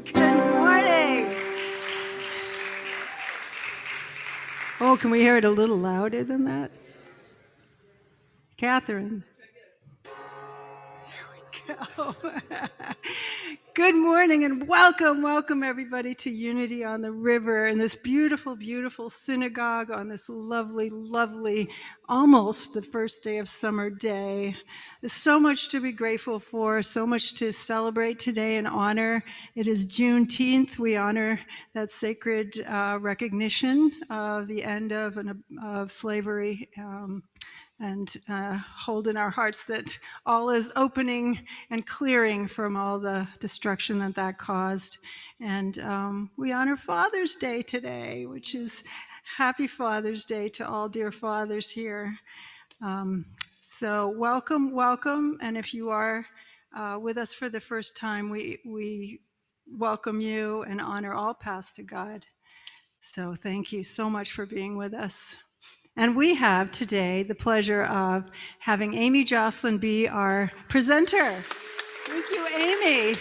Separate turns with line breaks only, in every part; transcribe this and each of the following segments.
Good morning. Oh, can we hear it a little louder than that? Catherine. There we go. Good morning and welcome everybody to Unity on the River in this beautiful, beautiful synagogue on this lovely, lovely, almost the first day of summer day. There's so much to be grateful for, so much to celebrate today and honor. It is Juneteenth. We honor that sacred recognition of the end of slavery. And hold in our hearts that all is opening and clearing from all the destruction that caused. And we honor Father's Day today, which is happy Father's Day to all dear fathers here. So welcome. And if you are with us for the first time, we welcome you and honor all paths to God. So thank you so much for being with us. And we have today the pleasure of having Amy Joslin be our presenter. Thank you, Amy.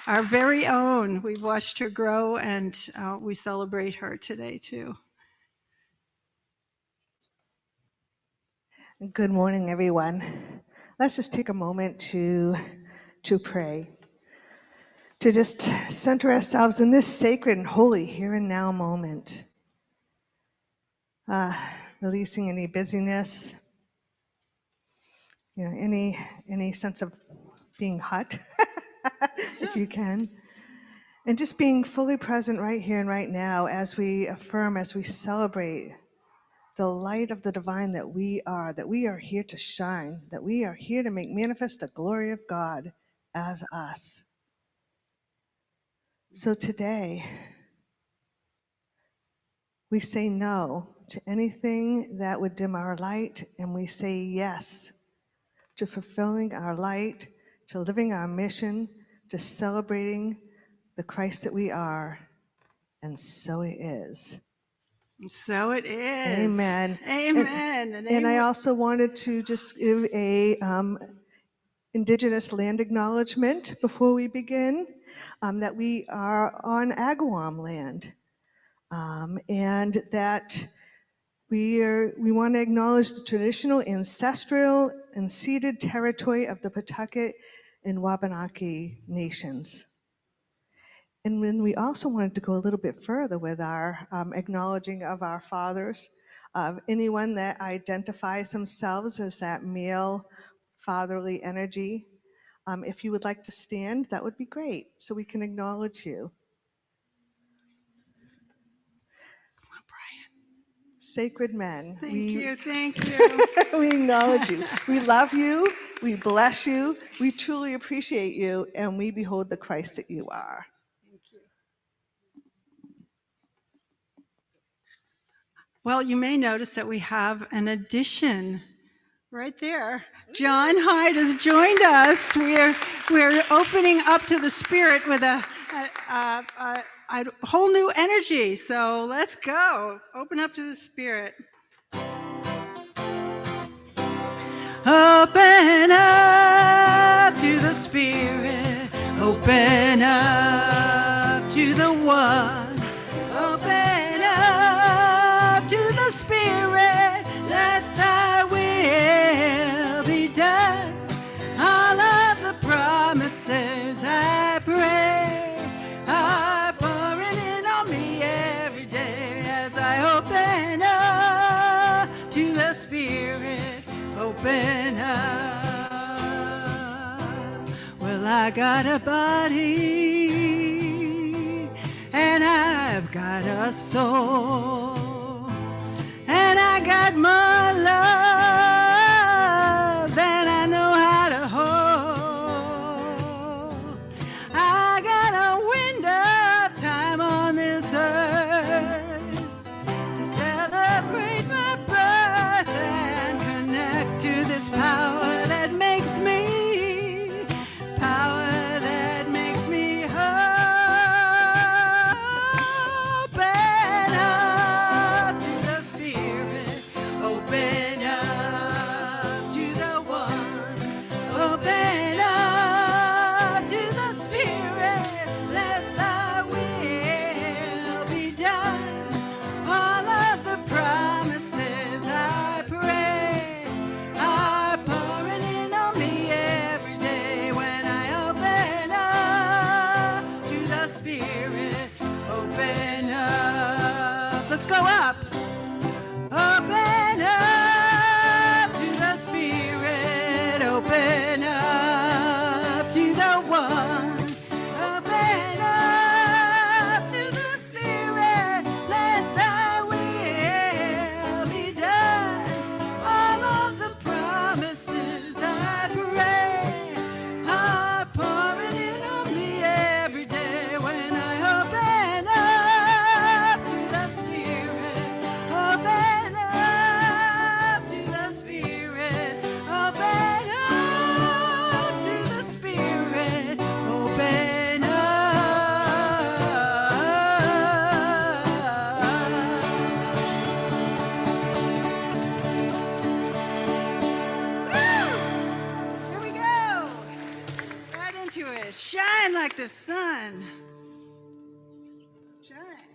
Our very own. We've watched her grow, and we celebrate her today, too.
Good morning, everyone. Let's just take a moment to pray, to just center ourselves in this sacred and holy here and now moment. Releasing any busyness, any sense of being hot, if you can. And just being fully present right here and right now as we affirm, as we celebrate the light of the divine that we are here to shine, that we are here to make manifest the glory of God as us. So today, we say no to anything that would dim our light, and we say yes to fulfilling our light, to living our mission, to celebrating the Christ that we are, and so it is.
So it is.
Amen.
Amen.
And I also wanted to just give a Indigenous land acknowledgement before we begin, that we are on Agawam land, and that we want to acknowledge the traditional, ancestral, and ceded territory of the Pawtucket and Wabanaki nations. And then we also wanted to go a little bit further with our acknowledging of our fathers, anyone that identifies themselves as that male fatherly energy. If you would like to stand, that would be great, so we can acknowledge you.
Come on, Brian.
Sacred men.
Thank you.
We acknowledge you. We love you. We bless you. We truly appreciate you, and we behold the Christ that you are.
Thank you. Well, you may notice that we have an addition right there. John Hyde has joined us. We're opening up to the Spirit with a whole new energy. So let's go. Open up to the Spirit. Open up to the Spirit. Open up to the One. Open up to the Spirit. Let thy will be done. All of the promises I pray are pouring in on me every day as I open up to the Spirit. Open up. Well, I got a body and I've got a soul, and I got more love than I know how to hold. I got a window of time on this earth to celebrate my birth and connect to this power that makes me whole. Open up to the Spirit. Open up Shine like the sun. Shine.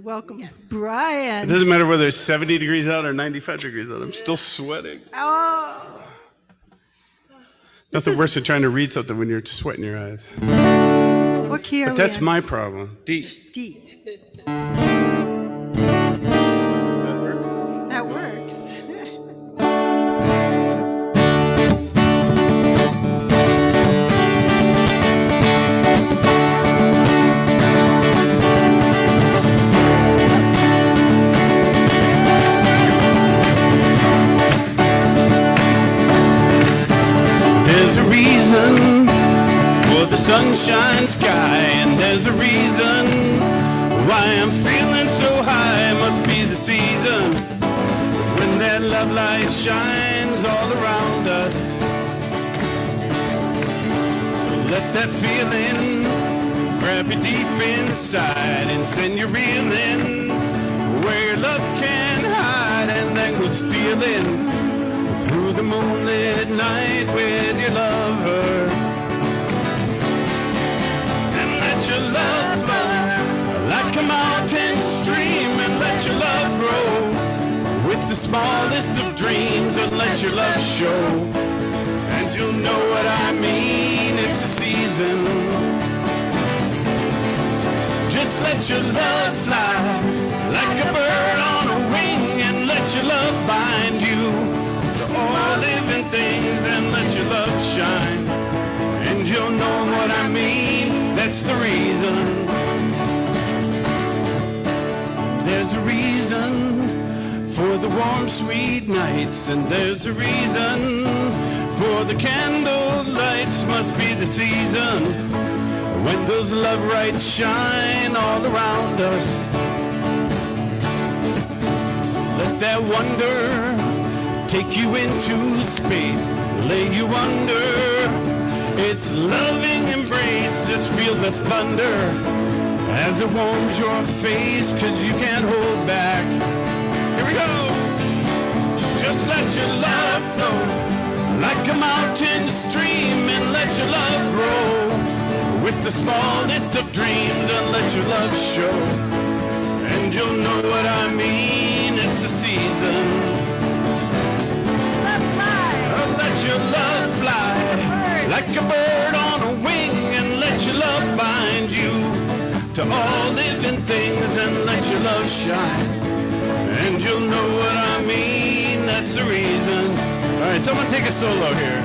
Welcome, Brian.
It doesn't matter whether it's 70 degrees out or 95 degrees out. I'm still sweating.
Oh.
Nothing worse than trying to read something when you're sweating your eyes.
What key are
But that's my problem. D.
D.
That work?
That works.
Sunshine sky, and there's a reason why I'm feeling so high. Must be the season when that love light shines all around us. So Let that feeling grab you deep inside and send you reeling where your love can hide, and then go stealing through the moonlit night with your lover. And let your love flow like a mountain stream, and let your love grow with the smallest of dreams, and let your love show, and you'll know what I mean. It's a season. Just let your love fly like a bird on a wing, and let your love bind you to all living things, and let your love shine, and you'll know what I mean. That's the reason. There's a reason for the warm, sweet nights, and there's a reason for the candle lights. Must be the season when those love lights shine all around us. So let that wonder take you into space, lay you under its loving embrace. Just feel the thunder as it warms your face, 'cause you can't hold back. Here we go. Just let your love flow like a mountain stream, and let your love grow with the smallest of dreams, and let your love show, and you'll know what I mean. It's the season. Oh, let your love fly like a bird on a wing, and let your love bind you to all living things, and let your love shine, and you'll know what I mean. That's the reason. All right, someone take a solo here.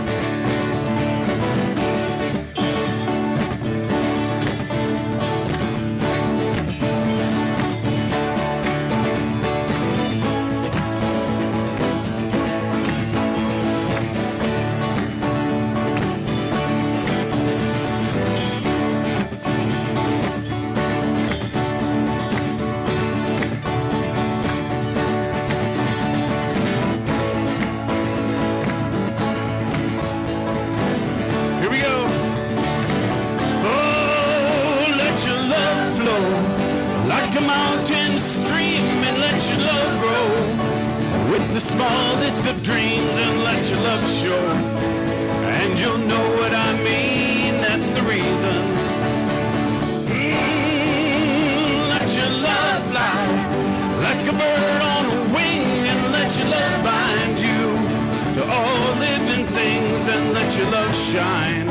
The smallest of dreams, and let your love show, and you'll know what I mean. That's the reason. Let your love fly like a bird on a wing, and let your love bind you to all living things, and let your love shine,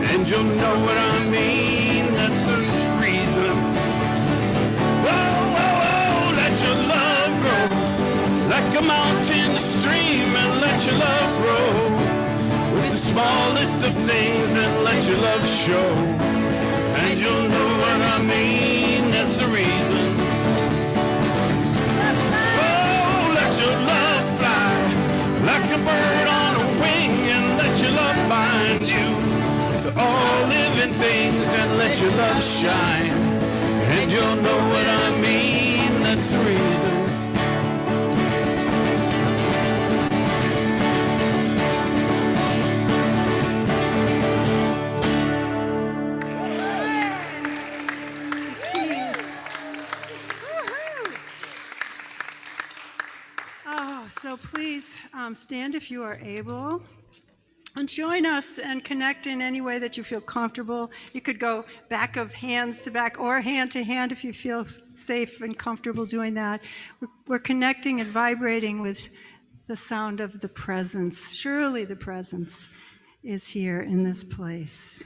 and you'll know what I mean. That's the reason. Whoa, whoa, whoa, let your love grow like a mountain stream, and let your love grow with the smallest of things, and let your love show, and you'll know what I mean. That's the reason. Oh, let your love fly like a bird on a wing, and let your love bind you to all living things, and let your love shine, and you'll know what I mean. That's the reason.
So please stand if you are able, and join us and connect in any way that you feel comfortable. You could go back of hands to back or hand to hand if you feel safe and comfortable doing that. We're connecting and vibrating with the sound of the presence. Surely the presence is here in this place.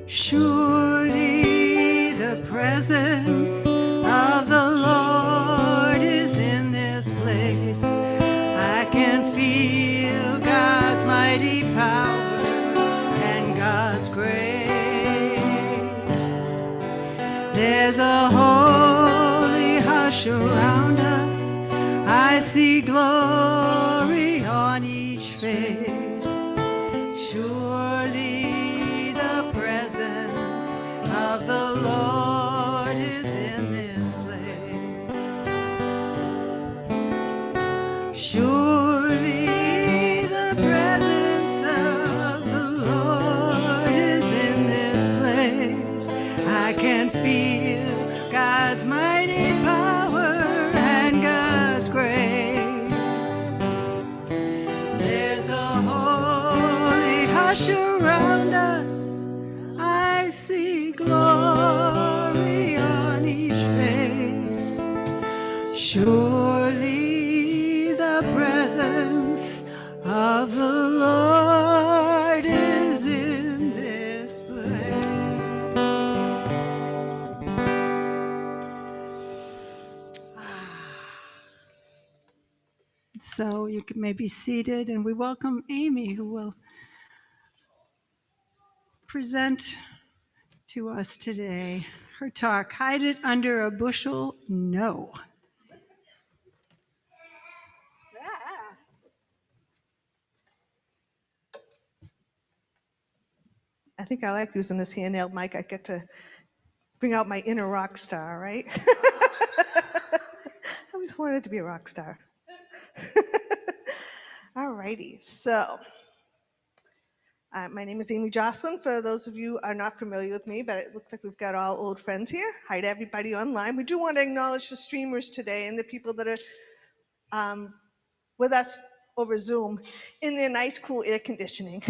Surely the presence of the Lord is in this place. I can feel God's mighty power and God's grace. There's a holy hush around us. I see glory on each face. Surely of the Lord is in this place. Surely the presence of the Lord is in this place. I can feel God's mighty power and God's grace. There's a holy hush around us. I see glory on each face. Surely the presence of the Lord is in this place. So you can maybe be seated, and we welcome Amy, who will present to us today her talk, Hide It Under a Bushel No.
I think I like using this handheld mic. I get to bring out my inner rock star, right? I always wanted to be a rock star. All righty, so my name is Amy Joslin. For those of you who are not familiar with me, but it looks like we've got all old friends here. Hi to everybody online. We do want to acknowledge the streamers today and the people that are with us over Zoom in their nice, cool air conditioning.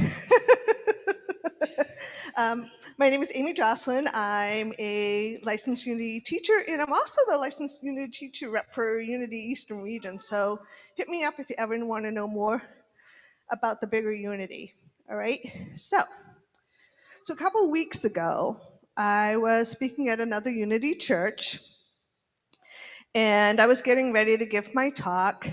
My name is Amy Joslin. I'm a licensed Unity teacher, and I'm also the licensed Unity teacher rep for Unity Eastern Region. So hit me up if you ever want to know more about the bigger Unity. All right. So a couple of weeks ago, I was speaking at another Unity church, and I was getting ready to give my talk,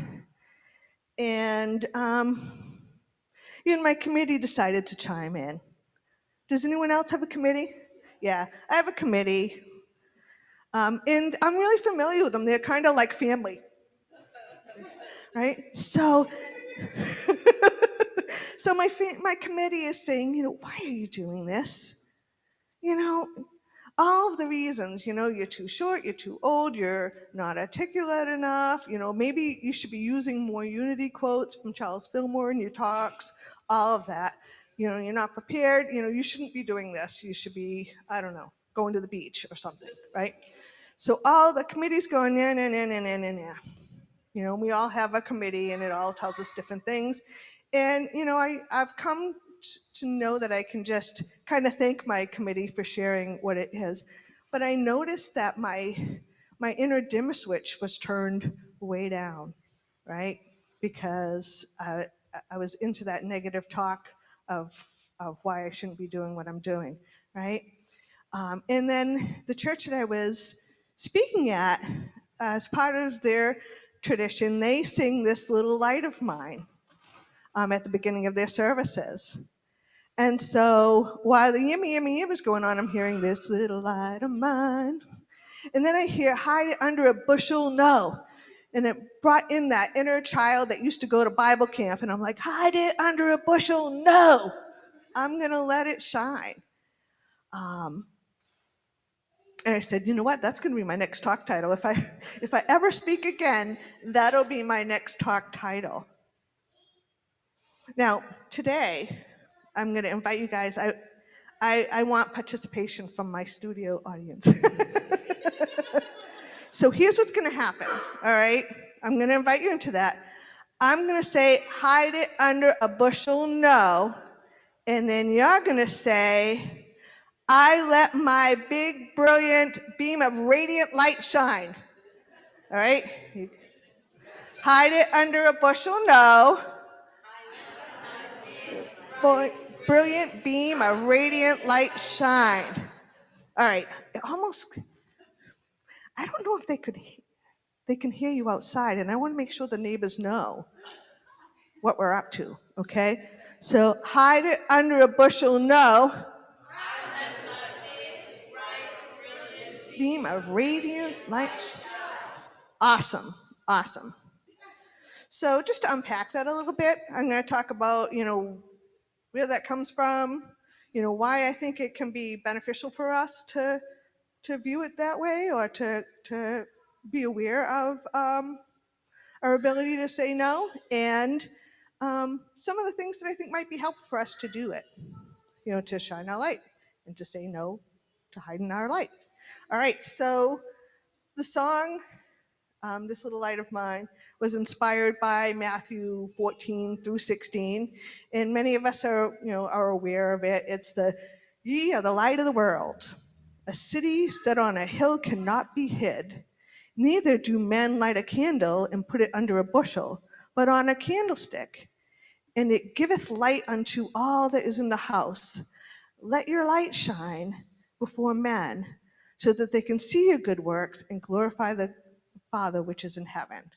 and my committee decided to chime in. Does anyone else have a committee? Yeah, I have a committee. And I'm really familiar with them. They're kind of like family, right? So, so my committee is saying, why are you doing this? All of the reasons, you're too short, you're too old, you're not articulate enough, maybe you should be using more Unity quotes from Charles Fillmore in your talks, all of that. You're not prepared, you shouldn't be doing this. You should be, I don't know, going to the beach or something, right? So all the committee's going, nah. We all have a committee and it all tells us different things. And, I've come to know that I can just kind of thank my committee for sharing what it is. But I noticed that my inner dimmer switch was turned way down, right? Because I was into that negative talk of why I shouldn't be doing what I'm doing, right? And then the church that I was speaking at, as part of their tradition, they sing this little light of mine at the beginning of their services. And so while the yimmy, yimmy, yim is going on, I'm hearing this little light of mine. And then I hear, hide it under a bushel, no. And it brought in that inner child that used to go to Bible camp. And I'm like, hide it under a bushel, no. I'm going to let it shine. And I said, you know what? That's going to be my next talk title. If I ever speak again, that'll be my next talk title. Now, today, I'm going to invite you guys. I want participation from my studio audience. So here's what's going to happen, all right? I'm going to invite you into that. I'm going to say, hide it under a bushel, no. And then you're going to say, I let my big, brilliant beam of radiant light shine. All right? Hide it under a bushel, no. Brilliant beam of radiant light shine. All right. I don't know if they can hear you outside, and I want to make sure the neighbors know what we're up to, okay? So hide it under a bushel, no. Beam of radiant light. Awesome. So just to unpack that a little bit, I'm going to talk about, where that comes from, why I think it can be beneficial for us to view it that way, or to be aware our ability to say no, and some of the things that I think might be helpful for us to do it, to shine our light and to say no to hiding our light. All right, so the song, This Little Light of Mine, was inspired by Matthew 14 through 16, and many of us are aware of it. It's ye are the light of the world. A city set on a hill cannot be hid. Neither do men light a candle and put it under a bushel, but on a candlestick, and it giveth light unto all that is in the house. Let your light shine before men, so that they can see your good works and glorify the Father which is in heaven.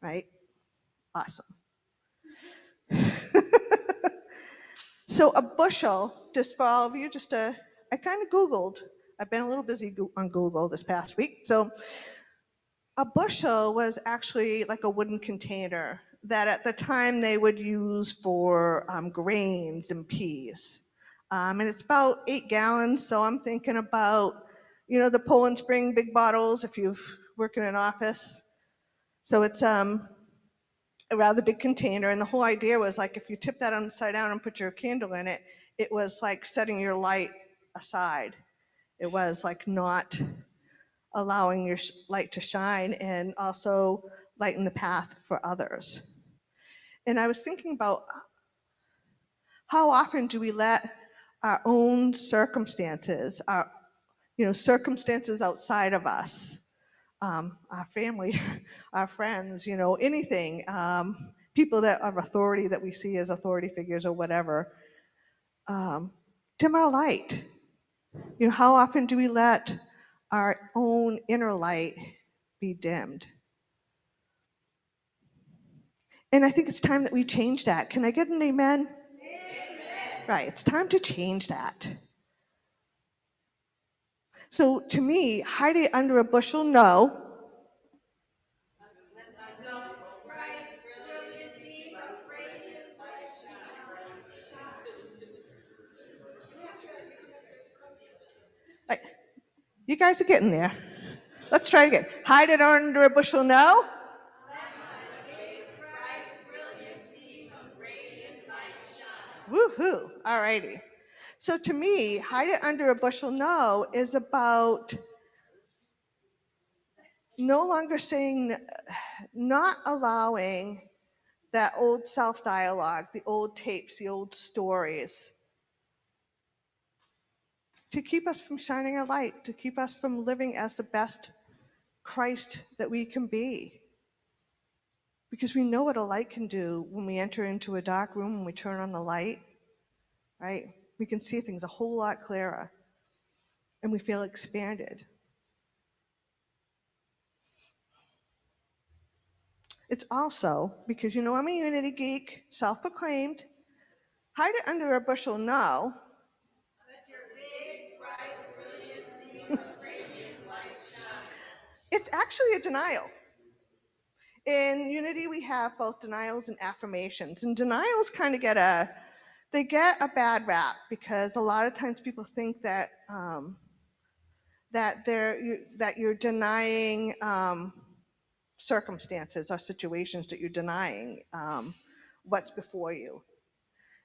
Right? Awesome. So a bushel, just for all of you, I kind of Googled. I've been a little busy on Google this past week. So a bushel was actually like a wooden container that at the time they would use for grains and peas. And it's about 8 gallons, so I'm thinking about, the Poland Spring big bottles if you've worked in an office. So it's a rather big container, and the whole idea was like if you tip that upside down and put your candle in it, it was like setting your light aside. It was like not allowing your light to shine and also lighten the path for others. And I was thinking about how often do we let our own circumstances, circumstances outside of us, our family, our friends, anything, people that of authority that we see as authority figures or whatever, dim our light. How often do we let our own inner light be dimmed? And I think it's time that we change that. Can I get an amen? Amen. Right, it's time to change that. So to me, hide it under a bushel, no. Right. You guys are getting there. Let's try again. Hide it under a bushel, no. Woohoo! All righty. So to me, hide it under a bushel, no, is about no longer saying, not allowing that old self-dialogue, the old tapes, the old stories, to keep us from shining a light, to keep us from living as the best Christ that we can be. Because we know what a light can do when we enter into a dark room, when we turn on the light, right? We can see things a whole lot clearer, and we feel expanded. It's also, because I'm a unity geek, self-proclaimed, hide it under a bushel, no. Let your big, bright, brilliant beam of radiant light shine. It's actually a denial. In unity, we have both denials and affirmations. And denials kind of get a bad rap because a lot of times people think that that you're denying circumstances or situations, that you're denying what's before you.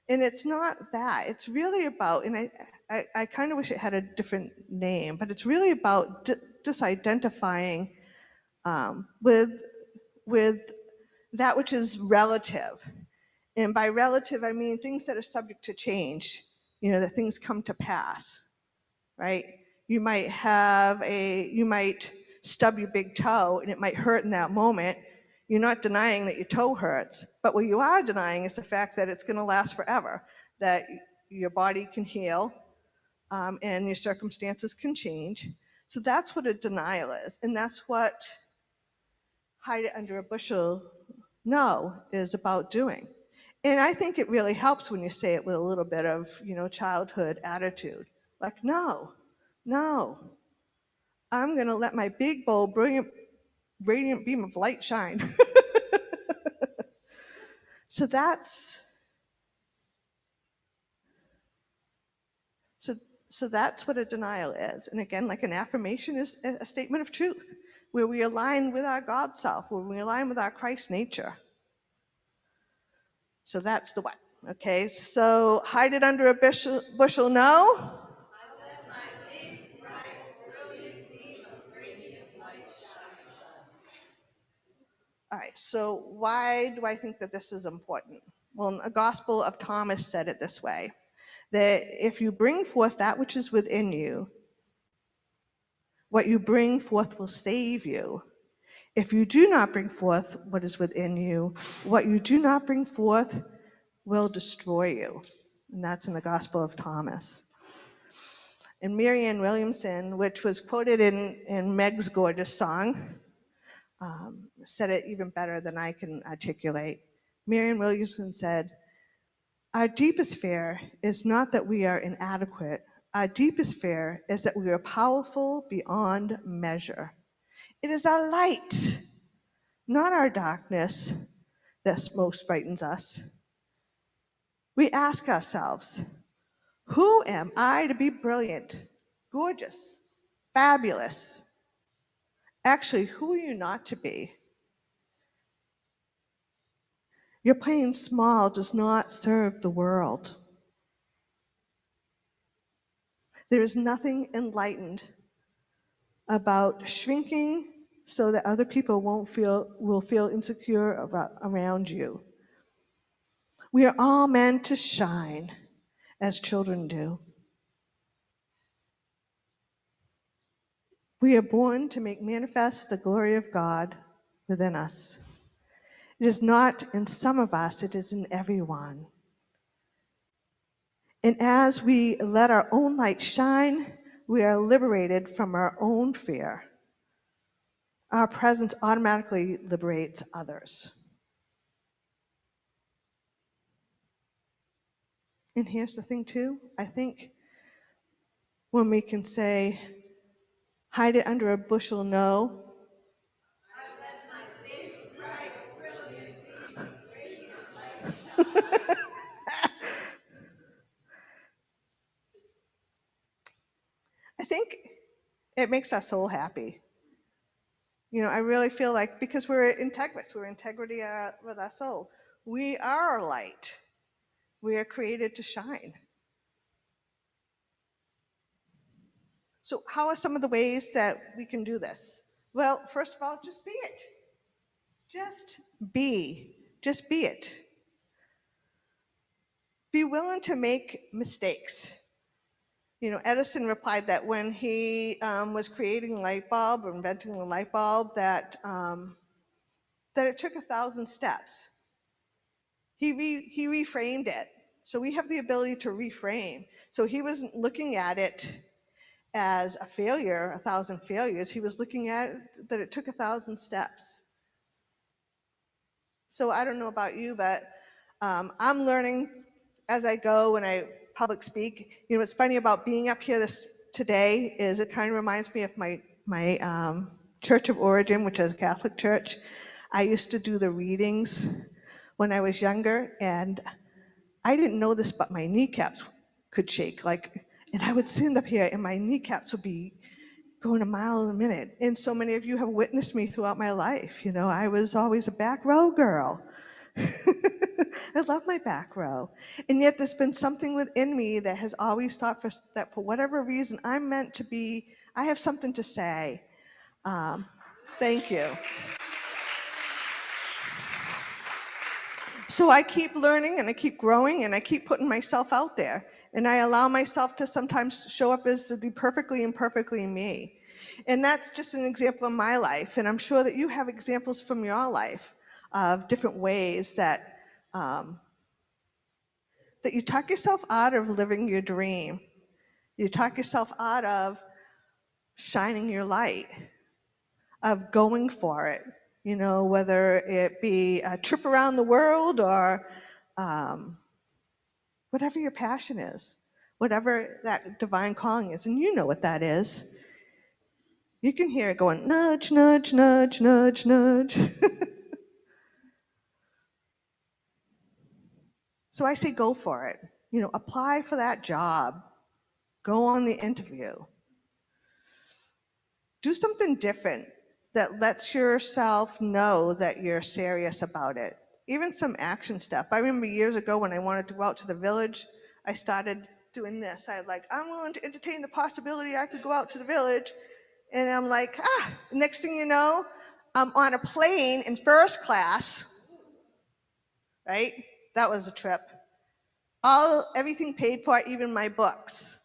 And it's not that. It's really about, and I kind of wish it had a different name, but it's really about disidentifying with that which is relative. And by relative, I mean things that are subject to change, that things come to pass, right? You might stub your big toe and it might hurt in that moment. You're not denying that your toe hurts, but what you are denying is the fact that it's going to last forever, that your body can heal and your circumstances can change. So that's what a denial is, and that's what hide it under a bushel, no, is about doing. And I think it really helps when you say it with a little bit of, childhood attitude. Like, no, I'm going to let my big, bold, brilliant, radiant beam of light shine. So that's what a denial is. And again, like an affirmation is a statement of truth. where we align with our God self, where we align with our Christ nature. So that's the what. Okay, so hide it under a bushel no. All right, so why do I think that this is important? Well, the Gospel of Thomas said it this way, that if you bring forth that which is within you, what you bring forth will save you. If you do not bring forth what is within you, what you do not bring forth will destroy you. And that's in the Gospel of Thomas. And Marianne Williamson, which was quoted in Meg's gorgeous song, said it even better than I can articulate. Marianne Williamson said, "Our deepest fear is not that we are inadequate. Our deepest fear is that we are powerful beyond measure. It is our light, not our darkness, that most frightens us. We ask ourselves, who am I to be brilliant, gorgeous, fabulous? Actually, who are you not to be? Your playing small does not serve the world. There is nothing enlightened about shrinking so that other people will feel insecure around you. We are all meant to shine as children do. We are born to make manifest the glory of God within us. It is not in some of us, it is in everyone. And as we let our own light shine, we are liberated from our own fear. Our presence automatically liberates others. And here's the thing too, I think when we can say, hide it under a bushel no, I think it makes our soul happy. You know, I really feel like, because we're integrous, we're integrity with our soul. We are a light. We are created to shine. So how are some of the ways that we can do this? Well, first of all, just be it. Just be. Just be it. Be willing to make mistakes. You know, Edison replied that when he was creating a light bulb or inventing the light bulb, that it took 1,000 steps. He reframed it. So we have the ability to reframe. So he wasn't looking at it as a failure, 1,000 failures. He was looking at it that it took 1,000 steps. So I don't know about you, but I'm learning as I go when I public speak. You know, what's funny about being up here today is it kind of reminds me of my church of origin, which is a Catholic church. I used to do the readings when I was younger, and I didn't know this, but my kneecaps could shake. And I would stand up here, and my kneecaps would be going a mile a minute. And so many of you have witnessed me throughout my life. You know, I was always a back row girl. I love my back row. And yet there's been something within me that has always thought that for whatever reason, I'm meant to be, I have something to say. Thank you. So I keep learning and I keep growing and I keep putting myself out there. And I allow myself to sometimes show up as the perfectly imperfectly me. And that's just an example of my life. And I'm sure that you have examples from your life of different ways that that you talk yourself out of living your dream. You talk yourself out of shining your light, of going for it. You know, whether it be a trip around the world or whatever your passion is, whatever that divine calling is, and you know what that is. You can hear it going, nudge, nudge, nudge, nudge, nudge. So I say go for it. You know, apply for that job. Go on the interview. Do something different. that lets yourself know that you're serious about it. Even some action step. I remember years ago when I wanted to go out to the village, I started doing this. I'm willing to entertain the possibility I could go out to the village. And I'm like, next thing you know, I'm on a plane in first class, right? That was a trip. Everything paid for, even my books,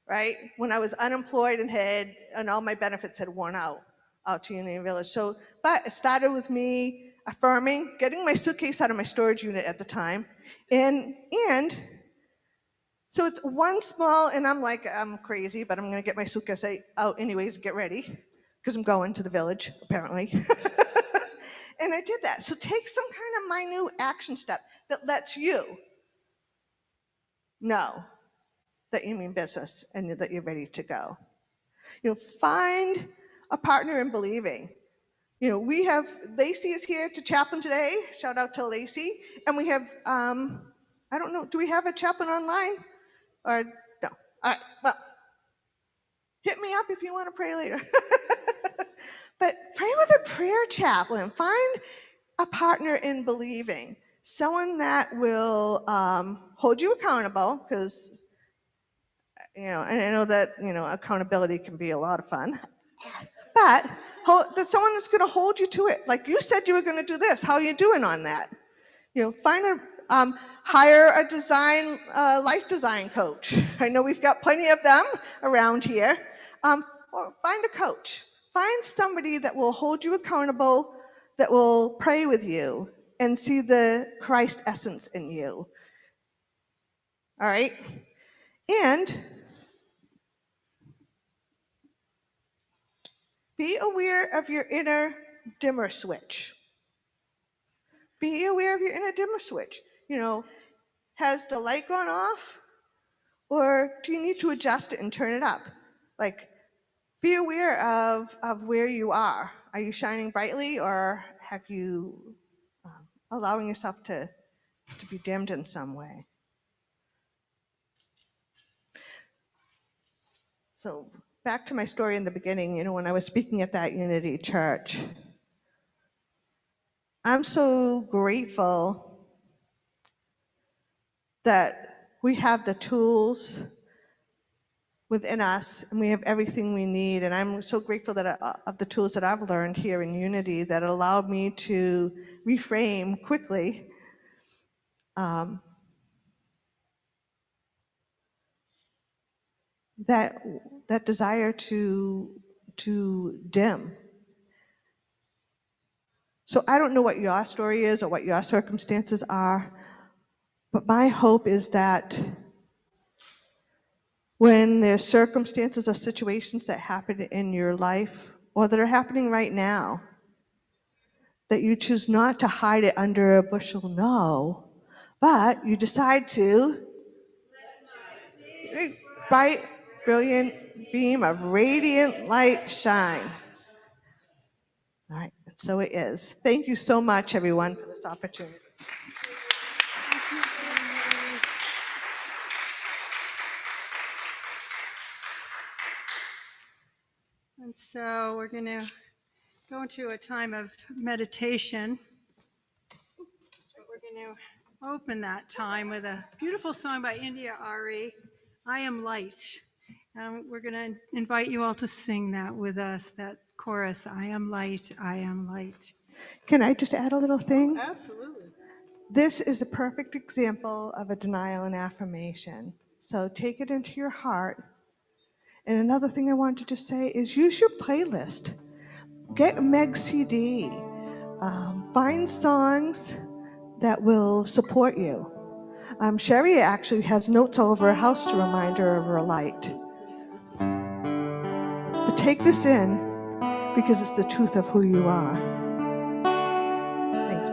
right? When I was unemployed and all my benefits had worn out to Union Village. But it started with me affirming, getting my suitcase out of my storage unit at the time, and so it's one small, and I'm like, I'm crazy, but I'm gonna get my suitcase out anyways, get ready, because I'm going to the village, apparently. And I did that. So take some kind of minute action step that lets you know that you mean business and that you're ready to go. Find a partner in believing. We have, Lacey is here to chaplain today. Shout out to Lacey. And we have, I don't know, do we have a chaplain online? Or no? All right, well, hit me up if you want to pray later. But pray with a prayer chaplain. Find a partner in believing. Someone that will hold you accountable, because, and I know that, accountability can be a lot of fun. But there's someone that's going to hold you to it. Like you said you were going to do this. How are you doing on that? Hire a life design coach. I know we've got plenty of them around here. Or find a coach. Find somebody that will hold you accountable, that will pray with you and see the Christ essence in you. All right? And be aware of your inner dimmer switch. Be aware of your inner dimmer switch. Has the light gone off? Or do you need to adjust it and turn it up? Be aware of where you are. Are you shining brightly, or have you allowing yourself to be dimmed in some way? So back to my story in the beginning, when I was speaking at that Unity Church, I'm so grateful that we have the tools within us and we have everything we need. And I'm so grateful that of the tools that I've learned here in Unity that allowed me to reframe quickly that desire to dim. So I don't know what your story is or what your circumstances are, but my hope is that when there's circumstances or situations that happen in your life or that are happening right now, that you choose not to hide it under a bushel no, but you decide to bright, brilliant beam of radiant light shine. All right, and so it is. Thank you so much, everyone, for this opportunity.
And so we're going to go into a time of meditation. We're going to open that time with a beautiful song by India Ari, I Am Light. We're going to invite you all to sing that with us, that chorus, I am light, I am light.
Can I just add a little thing?
Absolutely.
This is a perfect example of a denial and affirmation. So take it into your heart. And another thing I wanted to say is use your playlist. Get a Meg CD. Find songs that will support you. Sherry actually has notes all over her house to remind her of her light. But take this in because it's the truth of who you are. Thanks.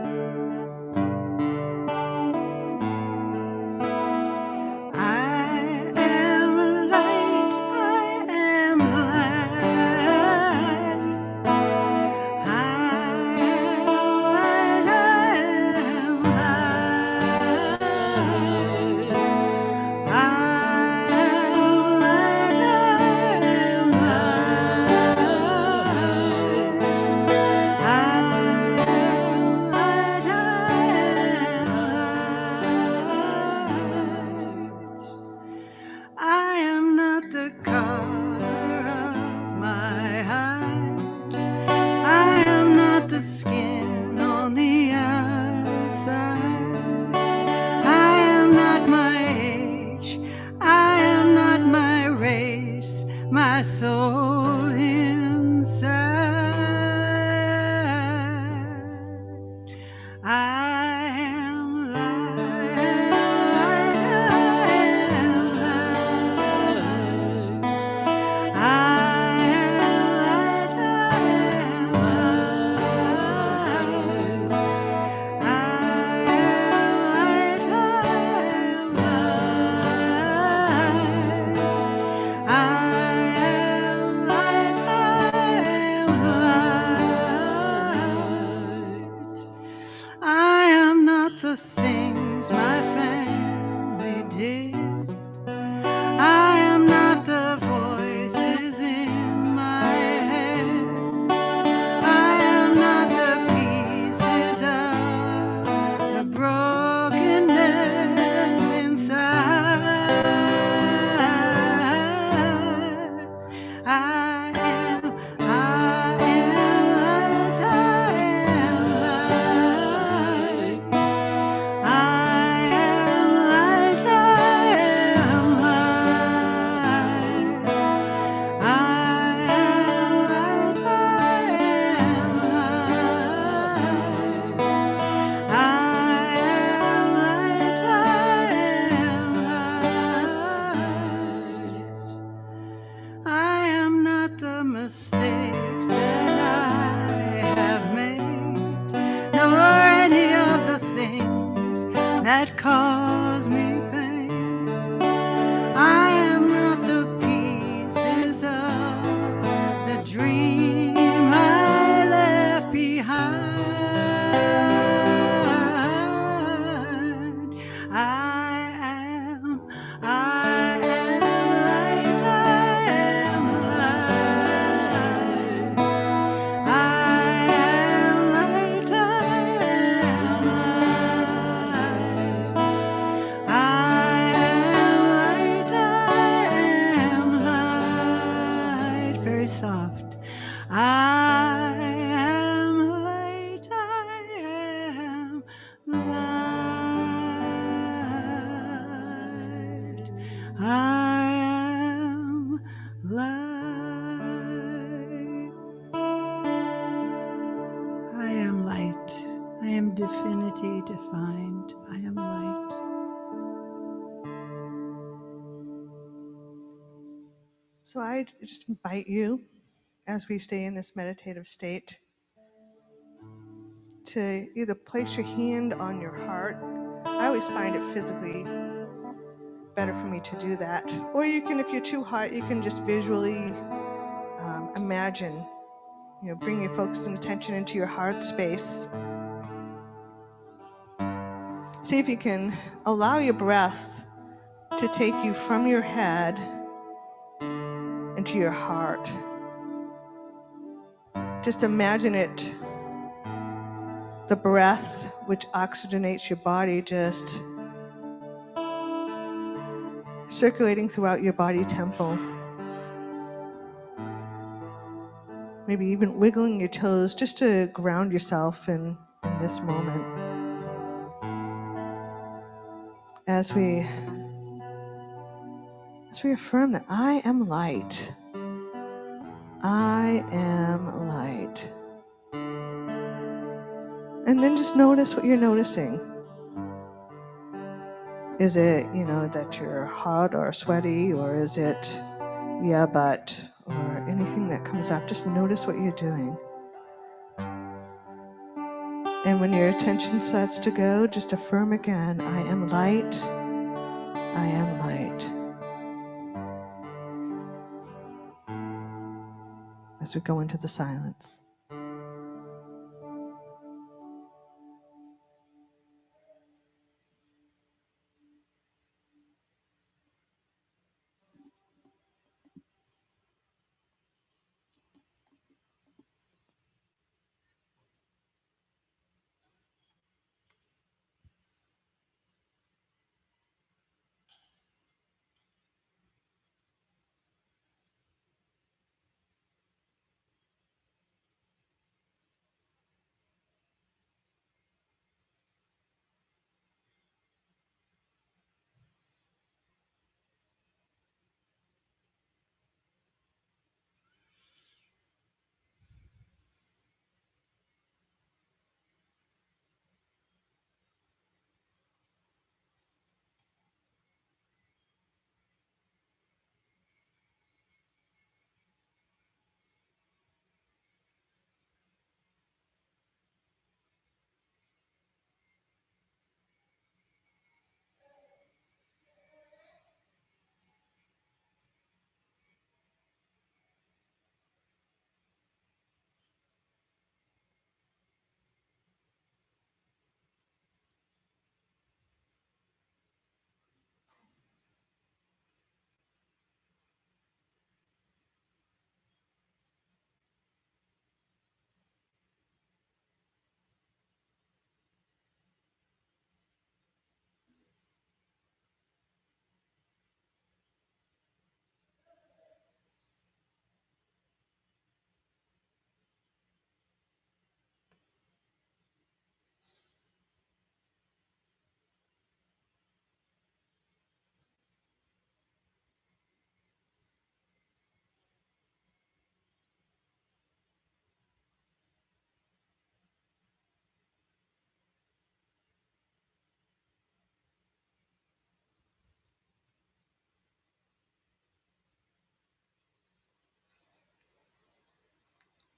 I am light. I am light. I am not the things my family did. I am not the voices in my head. I am not the pieces of the brokenness inside. I am light. I am light. I am light. I am not the mistakes that I have made, nor any of the things that cause me pain. I am not the pieces of the dream I left behind. I am light. I am light. I am light, very soft. I am light. I am light. I am light. I am light. I am divinity defined. I am light.
So I just invite you, as we stay in this meditative state, to either place your hand on your heart. I always find it physically better for me to do that. Or you can, if you're too hot, you can just visually imagine, bring your focus and attention into your heart space. See if you can allow your breath to take you from your head into your heart. Just imagine it, the breath which oxygenates your body, just circulating throughout your body temple. Maybe even wiggling your toes just to ground yourself in this moment. As we affirm that I am light. I am light. And then just notice what you're noticing. Is it, that you're hot or sweaty, or is it, yeah, but, or anything that comes up? Just notice what you're doing. And when your attention starts to go, just affirm again, I am light. I am light. As we go into the silence.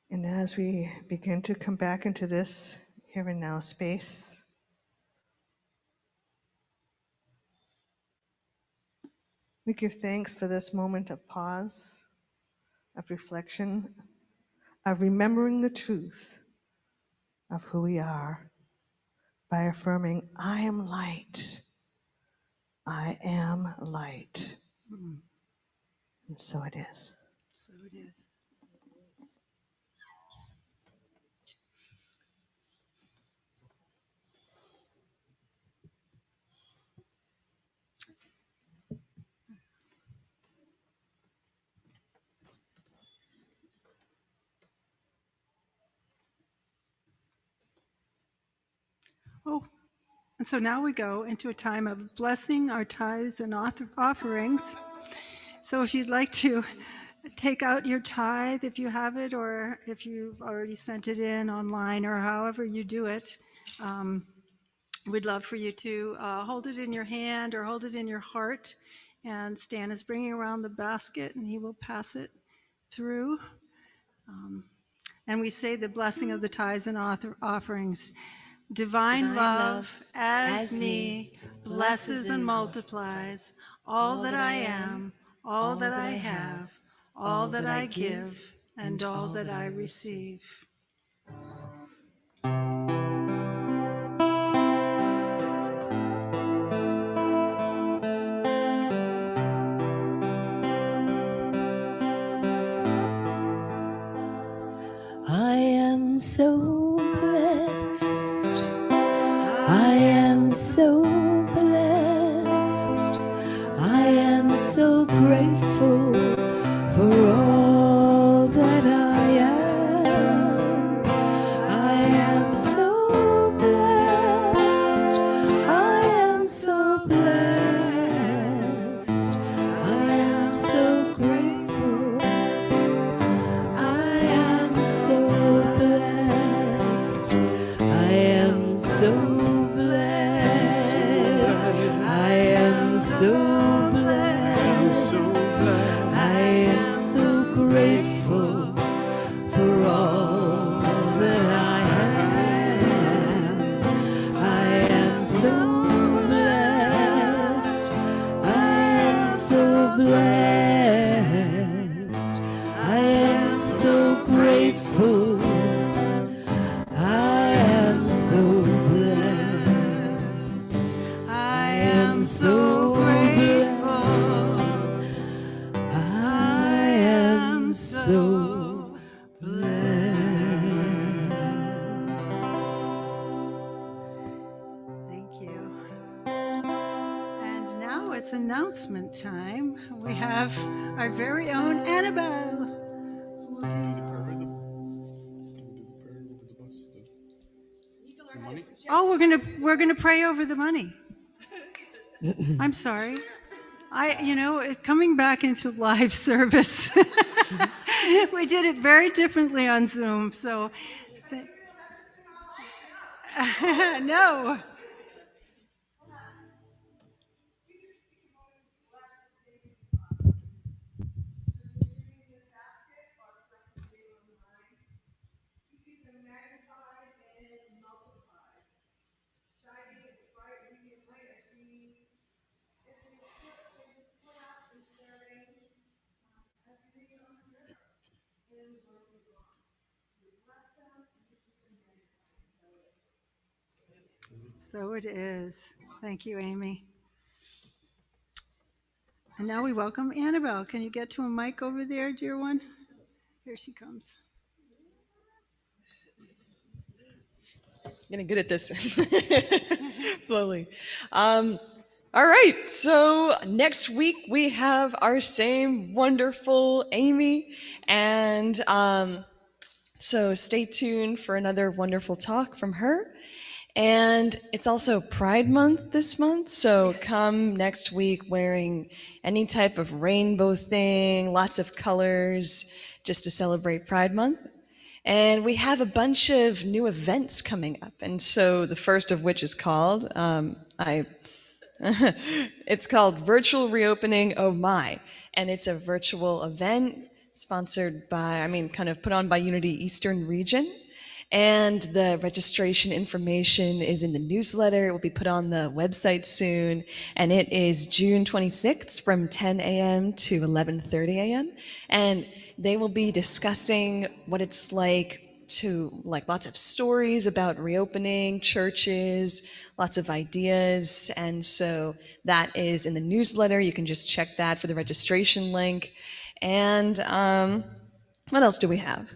And as we begin to come back into this here and now space, we give thanks for this moment of pause, of reflection, of remembering the truth of who we are by affirming, I am light. I am light.
Mm.
And so it is.
So it is. Oh, and so now we go into a time of blessing our tithes and offerings. So if you'd like to take out your tithe, if you have it, or if you've already sent it in online, or however you do it, we'd love for you to hold it in your hand or hold it in your heart. And Stan is bringing around the basket, and he will pass it through. And we say the blessing of the tithes and offerings. Divine love as me blesses and multiplies all that I am, all that I have, all that I give, and all that I receive.
I am so blessed. I am so blessed. I am so grateful for all that I am. I am so blessed. I am so blessed. I am so grateful. I am so blessed. I am so blessed. I am so blessed. I am so grateful for all that I have. I am so blessed. I am so blessed. I am so grateful. I am so blessed. I am so grateful. I am so blessed.
Thank you. And now it's announcement time. We have our very own Annabelle. Oh, we're gonna pray over the money. I'm sorry. It's coming back into live service. We did it very differently on Zoom, so no. So it is. Thank you, Amy. And now we welcome Annabelle. Can you get to a mic over there, dear one? Here she comes.
Getting good at this. Slowly. All right, so next week we have our same wonderful Amy, and so stay tuned for another wonderful talk from her. And it's also Pride Month this month, so come next week wearing any type of rainbow thing, lots of colors, just to celebrate Pride Month. And we have a bunch of new events coming up. And so the first of which is called, it's called Virtual Reopening Oh My. And it's a virtual event sponsored by, kind of put on by Unity Eastern Region. And the registration information is in the newsletter. It will be put on the website soon. And it is June 26th from 10 a.m. to 11:30 a.m. And they will be discussing what it's like lots of stories about reopening churches, lots of ideas. And so that is in the newsletter. You can just check that for the registration link. And what else do we have?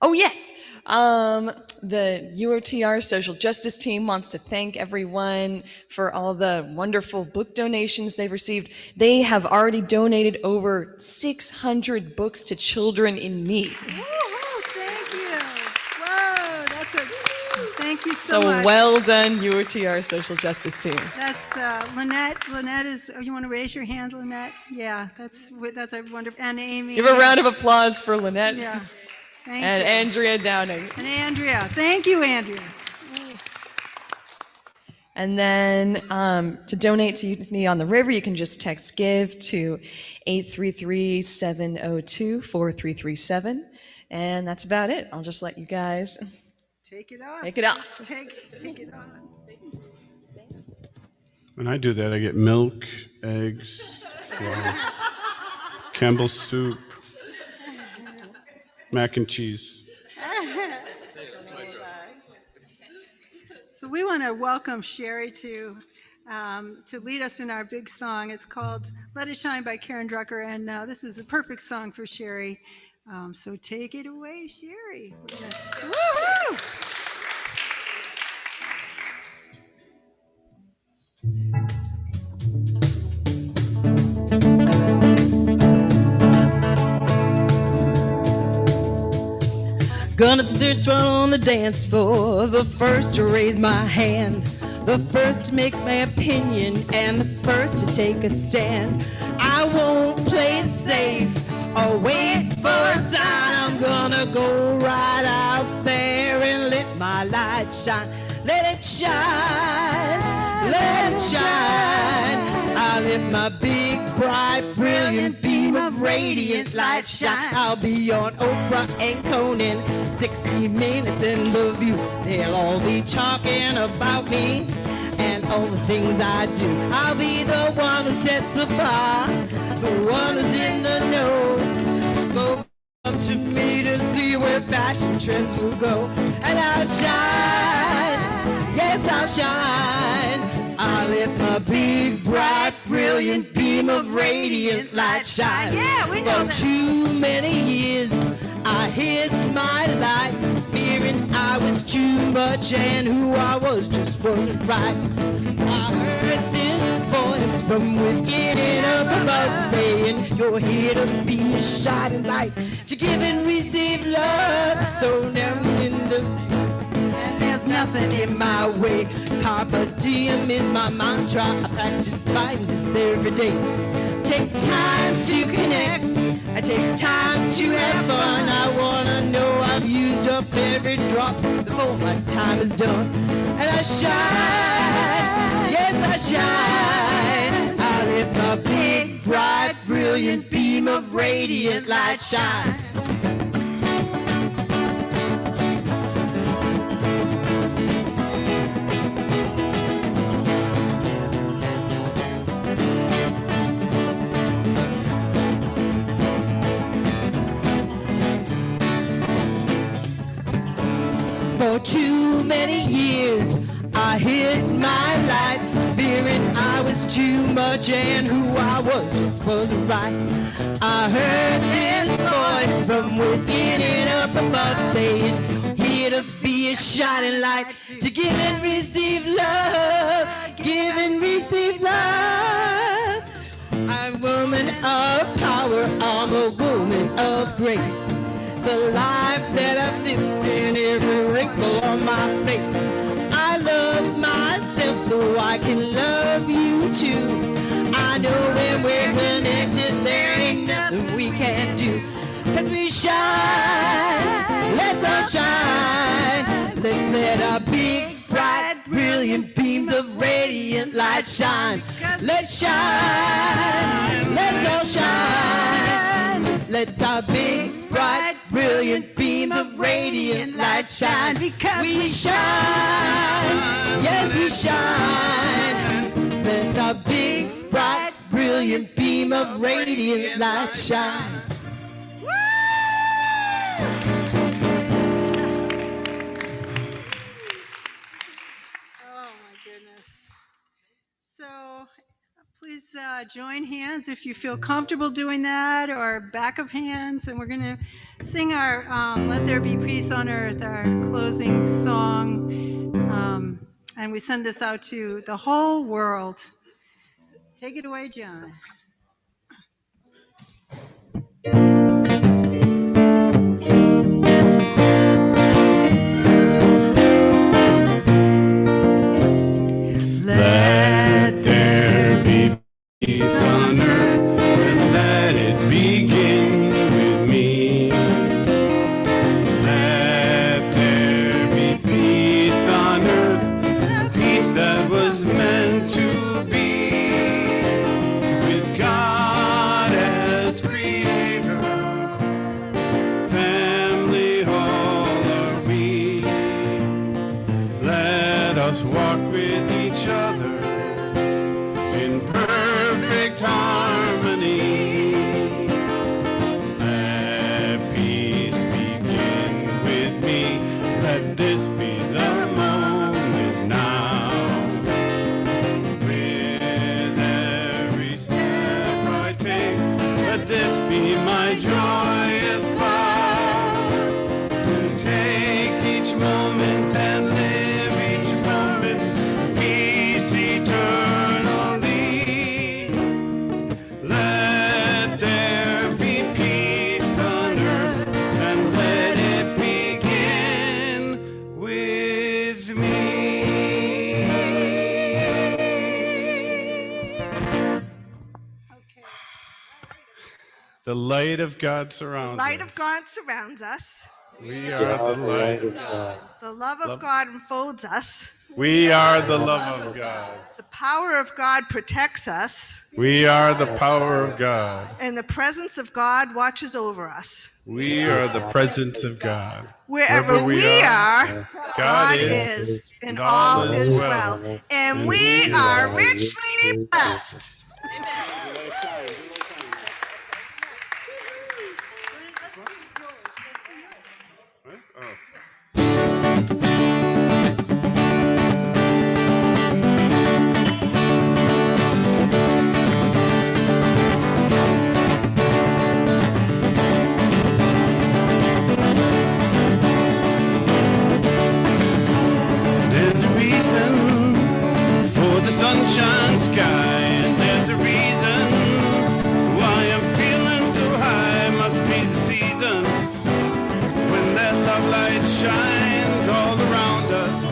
Oh, yes. The UOTR Social Justice Team wants to thank everyone for all the wonderful book donations they've received. They have already donated over 600 books to children in need.
Woo-hoo, thank you. Whoa, thank you so much.
So well done, UOTR Social Justice Team.
That's Lynette. Lynette is, you want to raise your hand, Lynette? Yeah, that's a wonderful, and Amy.
Give a round of applause for Lynette.
Yeah. Thank
And
you.
Andrea Downing.
And Andrea. Thank you, Andrea.
And then to donate to Unity on the River, you can just text GIVE to 833-702-4337. And that's about it. I'll just let you guys
Take it off.
take it off.
Take it off.
When I do that, I get milk, eggs, flour, Campbell's soup, mac and cheese.
So we want to welcome Sherry to lead us in our big song. It's called "Let It Shine" by Karen Drucker, and this is the perfect song for Sherry. So take it away, Sherry. Woo-hoo!
Gonna be the first one on the dance floor, the first to raise my hand, the first to make my opinion, and the first to take a stand. I won't play it safe or wait for a sign. I'm gonna go right out there and let my light shine. Let it shine, let it shine. I'll let my big, bright, brilliant beam of radiant light shine. I'll be on Oprah and Conan, 60 Minutes in The View. They'll all be talking about me and all the things I do. I'll be the one who sets the bar, the one who's in the know. Go up to me to see where fashion trends will go. And I'll shine, yes I'll shine. I'll let my big, bright, brilliant beam of radiant light shine.
Yeah, we know
For too many years I hid my light, fearing I was too much and who I was just wasn't right. I heard this voice from within and up above saying, you're here to be a shining light, to give and receive love. So now in the there's nothing in my way. Carpe diem is my mantra. I practice kindness every day. Take time to connect. I take time to have fun. I wanna know I've used up every drop before my time is done. And I shine, yes I shine. I let my big, bright, brilliant beam of radiant light shine. For too many years I hid my light, fearing I was too much and who I was just wasn't right. I heard this voice from within and up above saying, here to be a shining light, to give and receive love, give and receive love. I'm a woman of power, I'm a woman of grace. The life that I've lived in, every wrinkle on my face. I love myself so I can love you too. I know when we're connected there ain't nothing we can't do. Cause we shine, let's all shine. Let's let our big, bright, brilliant beams of radiant light shine. Let's shine, let's all shine. Let's our big, bright, brilliant beams of radiant light shine, because we shine. Yes, we shine. Let's our big, bright, brilliant beam of radiant light shine.
Oh my goodness. So please join hands if you feel comfortable doing that, or back of hands, and we're going to sing our Let There Be Peace on Earth, our closing song, and we send this out to the whole world. Take it away, John.
Let there be peace on earth, and let it begin with me. Let there be peace on earth, a peace that was meant to be, with God as creator, family all are we. Let us walk with each other in perfect harmony. Let peace begin with me. Let this be the moment now. With every step I take, let this be my joyous vow, to take each moment and live each moment peace eternally. Let there be peace on earth, and let it begin with me. The light of God surrounds
Light
us.
of God surrounds us.
We are the light of God.
The love of God enfolds us.
We are the love of God.
The power of God protects us.
We are the power of God.
And the presence of God watches over us.
We are the presence of God.
Wherever we are, God is, and all is well. And we are richly blessed.
There's a reason for the sunshine sky, and there's a reason why I'm feeling so high. Must be the season when that love light shines all around us.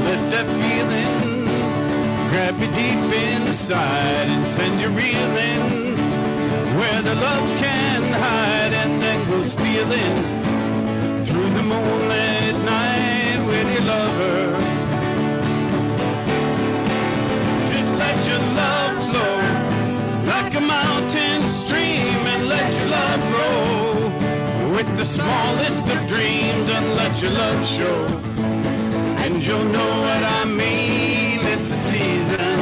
Let that feeling grab you deep inside and send you reeling where the love can hide, and then go stealing through the moonlit night with your lover. Just let your love flow like a mountain stream, and let your love grow with the smallest of dreams, and let your love show, and you'll know what I mean. It's a season.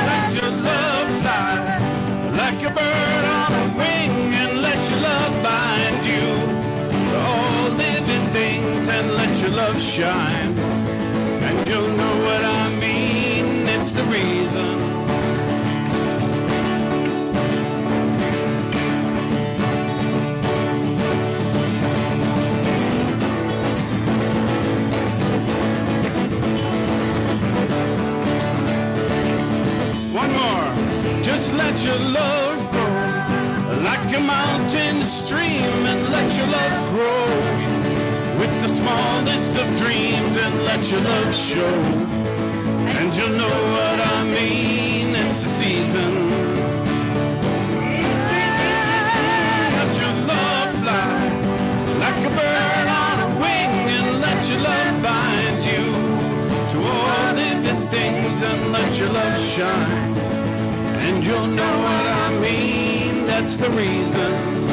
Let your love fly like a bird on a wing, and let your love bind you to all living things, and let your love shine, and you'll know what I mean. It's the reason. One more. Just let your love grow like a mountain stream, and let your love grow with the smallest of dreams, and let your love show, and you'll know what I mean. It's the season. Let your love fly like a bird on a wing, and let your love bind you to all living things, and let your love show, shine. And you'll know what I mean, that's the reason.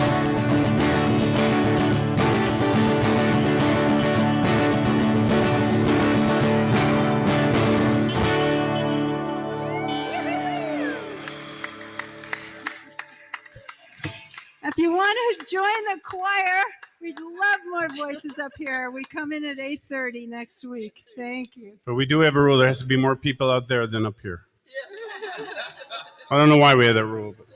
If you want to join the choir, we'd love more voices up here. We come in at 8:30 next week. Thank you.
But we do have a rule. There has to be more people out there than up here. I don't know why we have that rule. But